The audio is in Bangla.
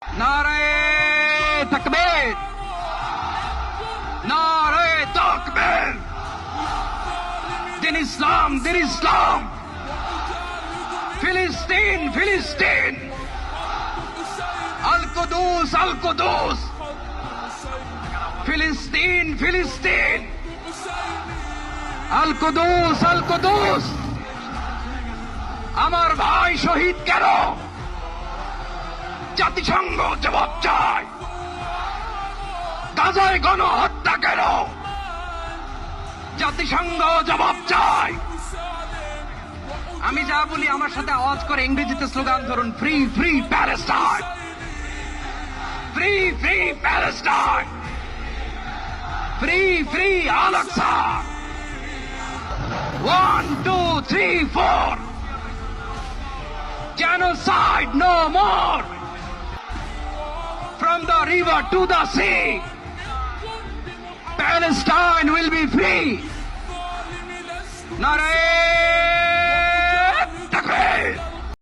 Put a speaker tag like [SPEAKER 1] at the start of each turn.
[SPEAKER 1] নারায়ে তাকবীর, নারায়ে তাকবীর। দিন ইসলাম, দিন ইসলাম। ফিলিস্তিন, ফিলিস্তিন। আল কুদুস, আল কুদুস। ফিলিস্তিন, ফিলিস্তিন। আল কুদুস, আল কুদুস। আমার ভাই শহীদ কেন? জাতিসংঘ জবাব চায়। গাজায় গণহত্যা কেন? জাতিসংঘ জবাব চায়। আমি যা বলি আমার সাথে আওয়াজ করে ইংরেজিতে স্লোগান ধরুন, free free Palestine, free free Palestine, free free Al Aqsa. 1 2 3 4, genocide no more. From the river to the sea, Palestine will be free. Nare